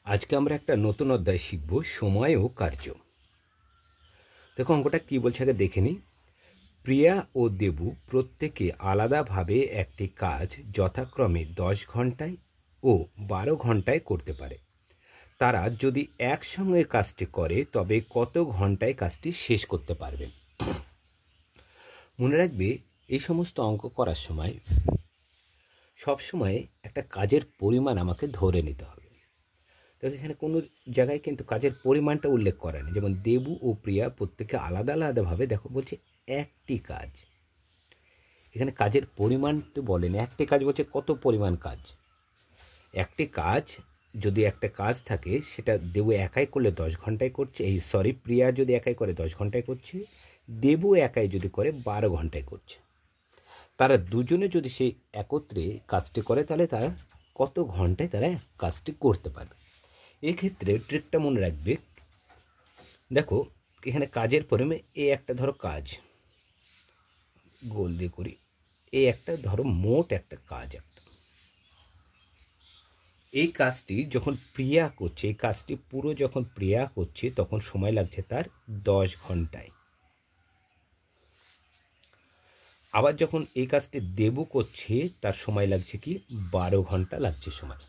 আজকে আমরা একটা নতুন অধ্যায় শিখব, সময় ও কার্য। দেখো অঙ্কটা কি বলছে আগে দেখে নিই। প্রিয়া ও দেবু প্রত্যেকে আলাদাভাবে একটি কাজ যথাক্রমে 10 ঘন্টায় ও 12 ঘন্টায় করতে পারে। তারা যদি একসঙ্গে কাজটি করে তবে কত ঘন্টায় কাজটি শেষ করতে পারবে? মনে রাখবে, এই সমস্ত অঙ্ক করার সময় সবসময় একটা কাজের পরিমাণ আমাকে ধরে নিতে হবে। তো এখানে কোনো জায়গায় কিন্তু কাজের পরিমাণটা উল্লেখ করা নেই। যেমন দেবু ও প্রিয়া প্রত্যেকে আলাদা আলাদাভাবে, দেখো বলছে একটি কাজ, এখানে কাজের পরিমাণ তো বলেনি, একটি কাজ বলছে কত পরিমাণ কাজ। একটি কাজ যদি একটা কাজ থাকে সেটা দেবু একাই করলে 10 ঘন্টায় করছে, প্রিয়া যদি একাই করে 10 ঘন্টায় করছে, দেবু একাই যদি করে 12 ঘন্টায় করছে। তারা দুজনে যদি সেই একত্রে কাজটি করে তাহলে তারা কত ঘন্টায় তারা কাজটি করতে পারবে। এক্ষেত্রে ট্রিকটা মনে রাখবে, দেখো এখানে কাজের পরিমাণ, এই একটা ধরো কাজ, গোল দিয়ে করি, এই একটা ধরো মোট একটা কাজ, একটা এই কাজটি যখন প্রিয়া করছে, এই কাজটি পুরো যখন প্রিয়া করছে তখন সময় লাগছে তার 10 ঘন্টায়। আবার যখন এই কাজটি দেবু করছে তার সময় লাগছে কি 12 ঘন্টা লাগছে সময়।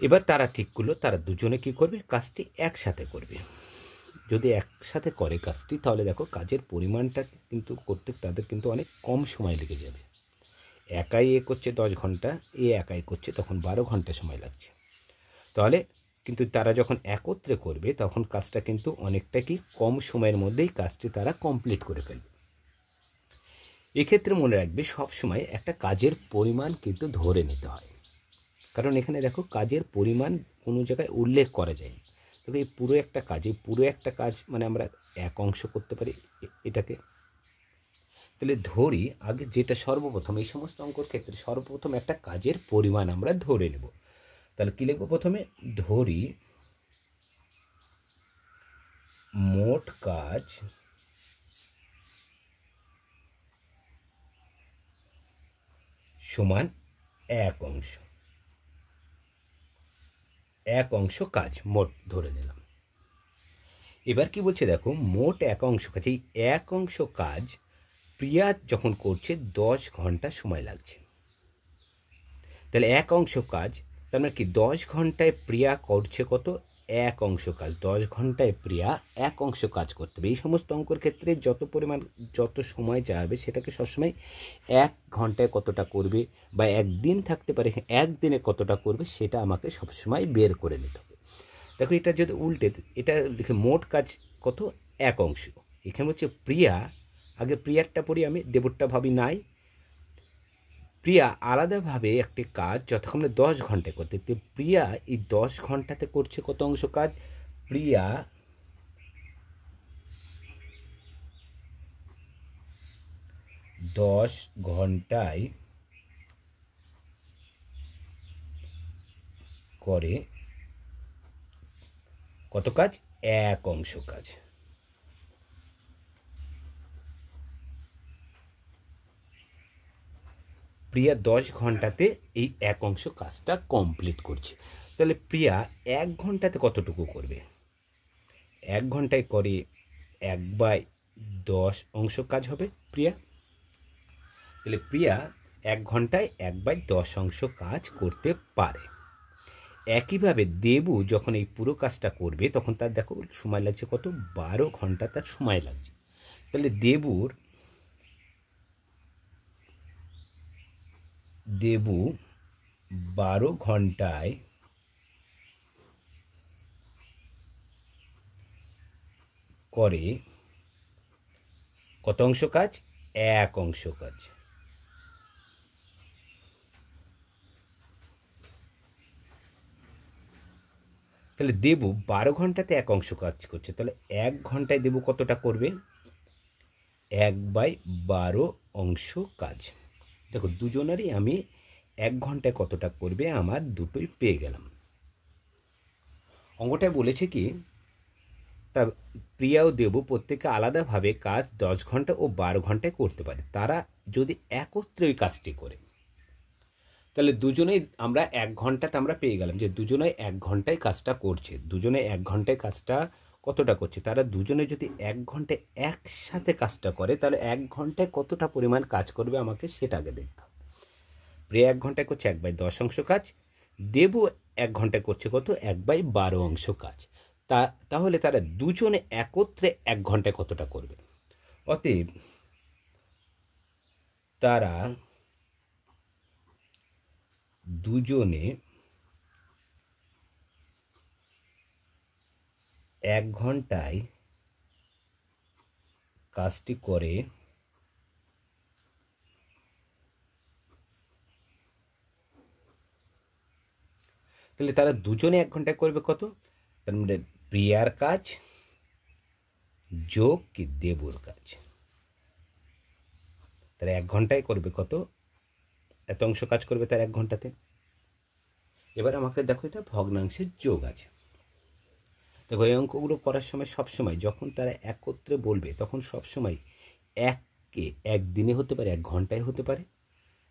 এবার তারা ঠিক করলো তারা দুজনে কি করবে, কাজটি একসাথে করবে। যদি একসাথে করে কাজটি তাহলে দেখো কাজের পরিমাণটা কিন্তু করতে তাদের কিন্তু অনেক কম সময় লেগে যাবে। একাই করছে 10 ঘন্টা, একাই করছে তখন 12 ঘন্টা সময় লাগছে। তাহলে কিন্তু তারা যখন একত্রে করবে তখন কাজটা কিন্তু অনেকটা কি কম সময়ের মধ্যেই কাজটি তারা কমপ্লিট করে ফেলবে। এক্ষেত্রে মনে রাখবে সবসময় একটা কাজের পরিমাণ কিন্তু ধরে নিতে হয়, কারণ এখানে দেখো কাজের পরিমাণ কোনো জায়গায় উল্লেখ করা যায়। তবে এই পুরো একটা কাজ মানে আমরা এক অংশ করতে পারি এটাকে। তাহলে ধরি আগে যেটা সর্বপ্রথম এই সমস্ত অঙ্কর ক্ষেত্রে সর্বপ্রথম একটা কাজের পরিমাণ আমরা ধরে নেব। তাহলে কী লিখব, প্রথমে ধরি মোট কাজ সমান এক অংশ কাজ মোট ধরে নিলাম। এবার কি বলছে দেখো, মোট এক অংশ কাজ, এই এক অংশ কাজ প্রিয়া যখন করছে 10 ঘন্টা সময় লাগছে। তাহলে এক অংশ কাজ তার মানে কি 10 ঘন্টায় প্রিয়া করছে কত, এক অংশ কাজ। 10 ঘন্টায় প্রিয়া এক অংশ কাজ করতে হবে। এই সমস্ত অঙ্কের ক্ষেত্রে যত সময় চাইবে সেটাকে সবসময় এক ঘন্টায় কতটা করবে বা একদিন থাকতে পারে একদিনে কতটা করবে সেটা আমাকে সবসময় বের করে নিতে হবে। দেখো এটা যদি উল্টে, এটা লিখে মোট কাজ কত, এক অংশ। এখানে হচ্ছে প্রিয়া, আগে প্রিয়ারটা পড়ি, আমি দেবরটা ভাবি নাই। প্রিয়া আলাদাভাবে একটি কাজ যতক্ষণ 10 ঘন্টায় করতে, প্রিয়া এই 10 ঘন্টাতে করছে কত অংশ কাজ, প্রিয়া 10 ঘন্টায় করে কত কাজ, এক অংশ কাজ। প্রিয়া 10 ঘন্টাতে এই এক অংশ কাজটা কমপ্লিট করছে। তাহলে প্রিয়া 1 ঘন্টাতে কতটুকু করবে, 1 ঘন্টায় করে 1/10 অংশ কাজ হবে প্রিয়া। তাহলে প্রিয়া 1 ঘন্টায় 1/10 অংশ কাজ করতে পারে। একইভাবে দেবু যখন এই পুরো কাজটা করবে তখন তার দেখো সময় লাগছে কত, 12 ঘন্টা তার সময় লাগছে। তাহলে দেবু 12 ঘন্টায় করে কত অংশ কাজ, এক অংশ কাজ। তাহলে দেবু 12 ঘন্টাতে এক অংশ কাজ করছে, তাহলে 1 ঘন্টায় দেবু কতটা করবে, 1/12 অংশ কাজ। দেখো দুজনেরই আমি 1 ঘন্টায় কতটা করবে আমার দুটোই পেয়ে গেলাম। অঙ্কটায় বলেছে কি, তা প্রিয়া ও দেবু প্রত্যেকে আলাদাভাবে কাজ 10 ঘন্টা ও 12 ঘন্টায় করতে পারে। তারা যদি একত্রে ওই কাজটি করে, তো তাহলে দুজনেই আমরা 1 ঘন্টাতে আমরা পেয়ে গেলাম যে দুজনেই 1 ঘন্টায় কাজটা করছে। দুজনে 1 ঘন্টায় কাজটা কতটা করছে? তারা দুজনে যদি 1 ঘন্টায় একসাথে কাজটা করে তাহলে 1 ঘন্টায় কতটা পরিমাণ কাজ করবে আমাকে সেটা আগে দেখতে হবে। প্রিয়া 1 ঘন্টায় করছে 1/10 অংশ কাজ, দেবু 1 ঘন্টায় করছে কত? 1/12 অংশ কাজ। তাহলে তারা দুজনে একত্রে 1 ঘন্টায় কতটা করবে? অতএব তারা দুজনে 1 ঘন্টায় কাজটি করে তাহলে তারা দুজনে 1 ঘন্টায় করবে কত? তার মানে প্রিয়ার কাজ যোগ কি দেবুর কাজ, তারা 1 ঘন্টায় করবে কত? এত অংশ কাজ করবে তার 1 ঘন্টাতে। এবার আমাকে দেখো এটা ভগ্নাংশের যোগ আছে। দেখো এই অঙ্কগুলো করার সময় সবসময় যখন তারা একত্রে বলবে তখন সবসময় এককে একদিনে হতে পারে, 1 ঘন্টায় হতে পারে,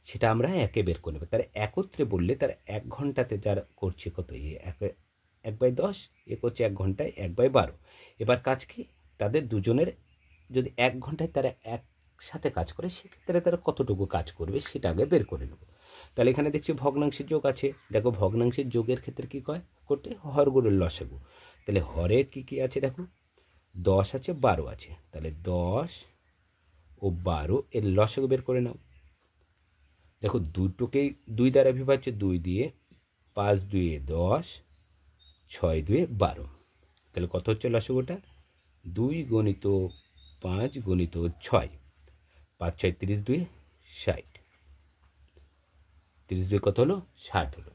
সেটা আমরা একে বের করে নেব। তারা একত্রে বললে তারা 1 ঘন্টাতে যারা করছে কত? 1/10, এ করছে 1 ঘন্টায় 1/12। এবার কাজ কি? তাদের দুজনের যদি 1 ঘন্টায় তারা একসাথে কাজ করে সেক্ষেত্রে তারা কতটুকু কাজ করবে সেটা আগে বের করে নেব। তাহলে এখানে দেখছি ভগ্নাংশের যোগ আছে। দেখো ভগ্নাংশের যোগের ক্ষেত্রে কী করতে? হরগুলোর লসাগু। তাহলে হরের কী আছে দেখো, 10 আছে, 12 আছে। তাহলে 10 ও 12 এর লসাগু বের করে নাও। দেখো দুটোকেই 2 দ্বারা বিভাজ্য, 2 দিয়ে, 5 2 10, 6 2 12। তাহলে কত হচ্ছে লসাগুটা? 2 গুণিত 5 গুণিত 6, 5 6 30, 2 60, 30 2 কত হলো? 60 হলো।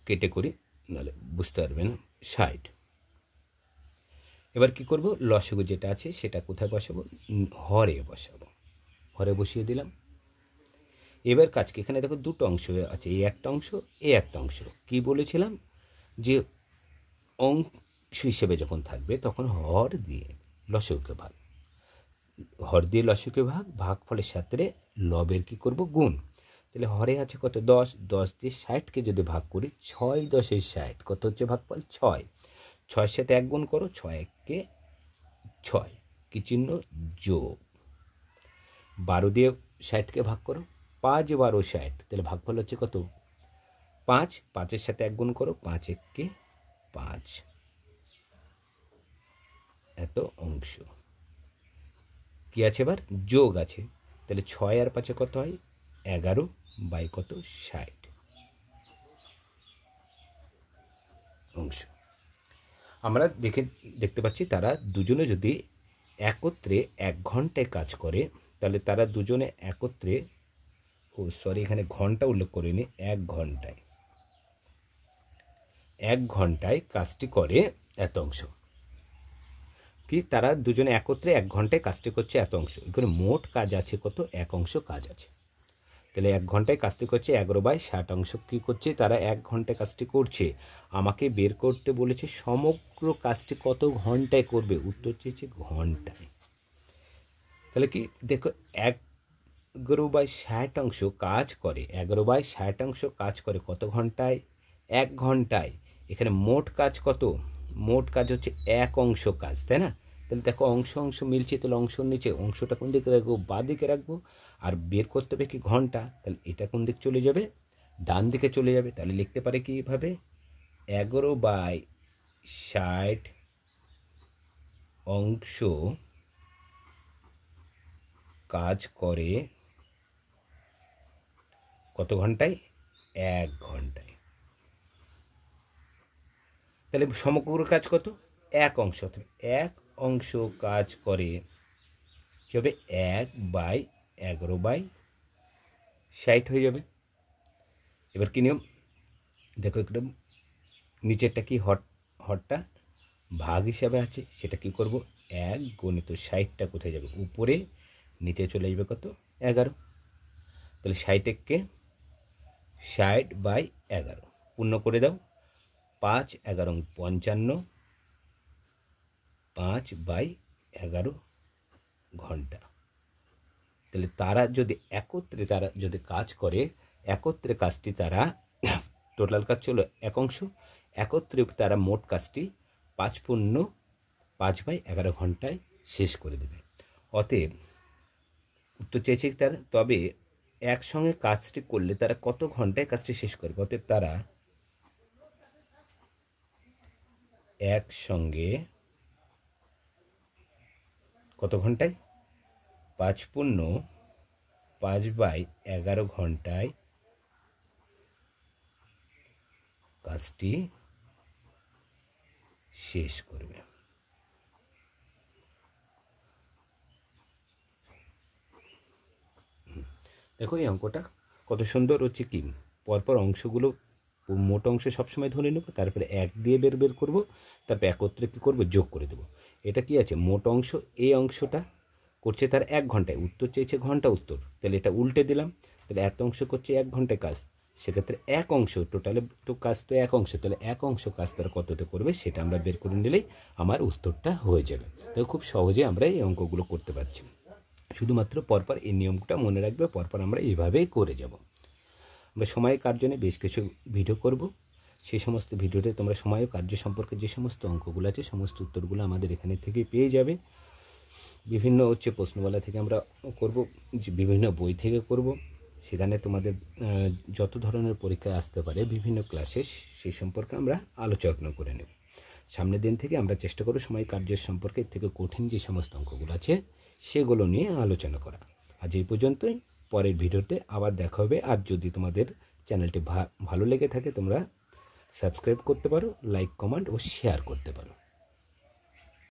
কেটে করি নাহলে বুঝতে পারবে না। 60। এবার কি করব? লসাগু যেটা আছে সেটা কোথায় বসাবো? হরে বসাবো। হরে বসিয়ে দিলাম। এবার কাজ কি? এখানে দেখো দুটো অংশ আছে, এই একটা অংশ, এই একটা অংশ। কি বলেছিলাম? যে অংশ হিসেবে যখন থাকবে তখন হর দিয়ে লসাগুকে ভাগ, হর দিয়ে লসাগুকে ভাগ ফলের সাথে লবের কি করব? গুণ। তাহলে হরে আছে কত? 10, 10 দিয়ে 60কে যদি ভাগ করি, 6 10 60 কত হচ্ছে ভাগফল? 6। 6-এর সাথে 1 গুণ করো, 6 1 6, কি চিহ্ন? যোগ। 12 দিয়ে 60কে ভাগ করো, 5 12 60, তাহলে ভাগফল হচ্ছে কত? 5। 5-এর সাথে 1 গুণ করো, 5 1 5, এত অংশ। কি আছে? এবার যোগ আছে। তাহলে 6 আর 5 কত হয়? 11 বাই কত? 60 অংশ। আমরা দেখতে পাচ্ছি তারা দুজনে যদি একত্রে 1 ঘন্টায় কাজ করে তাহলে তারা দুজনে একত্রে, এখানে ঘন্টা উল্লেখ করিনি, 1 ঘন্টায় 1 ঘন্টায় কাজটি করে এত অংশ। কি? তারা দুজনে একত্রে 1 ঘন্টায় কাজটি করছে এত অংশ। এখানে মোট কাজ আছে কত? 1 অংশ কাজ আছে। তাহলে 1 ঘন্টায় কাজটি করছে 11/60 অংশ। কী করছে? তারা 1 ঘন্টায় কাজটি করছে। আমাকে বের করতে বলেছে সমগ্র কাজটি কত ঘন্টায় করবে। উত্তর চেয়েছে ঘন্টায়। তাহলে কি দেখো, 11/60 অংশ কাজ করে, 11/60 অংশ কাজ করে কত ঘন্টায়? 1 ঘন্টায়। এখানে মোট কাজ কত? মোট কাজ হচ্ছে 1 অংশ কাজ, তাই না? তাহলে দেখো অংশ অংশ মিলছে, তাহলে অংশর নিচে অংশটা কোন দিকে রাখবো? বাঁ দিকে রাখবো। আর বের করতে হবে কি? ঘন্টা। তাহলে এটা কোন দিকে চলে যাবে? ডান দিকে চলে যাবে। তাহলে লিখতে পারে কীভাবে? 11/60 অংশ কাজ করে কত ঘন্টায়? 1 ঘন্টায়। তাহলে সমগ্র কাজ কত? 1 অংশ। 1 অংশ কাজ করে কী হবে? 1/11/60 হয়ে যাবে। এবার কী নিয়ম? দেখো একদম নিচেরটা কি? হরটা ভাগ হিসাবে আছে, সেটা কি করব? 1 গুণিত 60টা কোথায় যাবে? উপরে, নিচে চলে যাবে কত? 11। তাহলে 60কে 60/11 পূর্ণ করে দাও। 5 11 55, 5/11 ঘন্টা। তাহলে তারা যদি একত্রে কাজ করে একত্রে কাজটি তারা টোটাল কাজ ছিল 1 অংশ, একত্রে তারা মোট কাজটি 5×5/11 ঘন্টায় শেষ করে দেবে। অতএব উত্তর চেয়েছে তারা, তবে একসঙ্গে কাজটি করলে তারা কত ঘন্টায় কাজটি শেষ করবে? অতএব তারা একসঙ্গে কত ঘন্টায়? 5×5/11 ঘন্টায় কাজটি শেষ করবে। দেখো এই অঙ্কটা কত সুন্দর হচ্ছে কি, পরপর অংশগুলো মোট অংশ সবসময় ধরে নেব, তারপরে 1 দিয়ে বের করব, তারপর একত্রে কী করব? যোগ করে দেবো। এটা কি আছে? মোট অংশ, এই অংশটা করছে তার 1 ঘন্টায়, উত্তর চেয়েছে ঘন্টা উত্তর, তাহলে এটা উল্টে দিলাম, তাহলে এত অংশ করছে 1 ঘন্টায় কাজ, সেক্ষেত্রে 1 অংশ টোটালে তো কাজ তো 1 অংশ, তাহলে 1 অংশ কাজ তারা কততে করবে সেটা আমরা বের করে নিলেই আমার উত্তরটা হয়ে যাবে। তাই খুব সহজে আমরা এই অঙ্কগুলো করতে পারছি। শুধুমাত্র পরপর এই নিয়মটা মনে রাখবে, পরপর আমরা এইভাবেই করে যাব। আমরা সময় কার্যনে বেশ কিছু ভিডিও করব, সেই সমস্ত ভিডিওতে তোমরা সময় ও কার্য সম্পর্কে যে সমস্ত অঙ্কগুলো আছে সমস্ত উত্তরগুলো আমাদের এখানে থেকে পেয়ে যাবে। বিভিন্ন প্রশ্নমালা থেকে আমরা করব, বিভিন্ন বই থেকে করব, সেখানে তোমাদের যত ধরনের পরীক্ষা আসতে পারে বিভিন্ন ক্লাসে সেই সম্পর্কে আমরা আলোচনা করে নেব। সামনের দিন থেকে আমরা চেষ্টা করব সময় কার্যের সম্পর্কে এর থেকে কঠিন যে সমস্ত অঙ্কগুলো আছে সেগুলো নিয়ে আলোচনা করা। আজ এই পর্যন্তই, পরের ভিডিওতে আবার দেখা হবে। আর যদি তোমাদের চ্যানেলটি ভালো লেগে থাকে তোমরা সাবস্ক্রাইব করতে পারো, লাইক, কমেন্ট ও শেয়ার করতে পারো।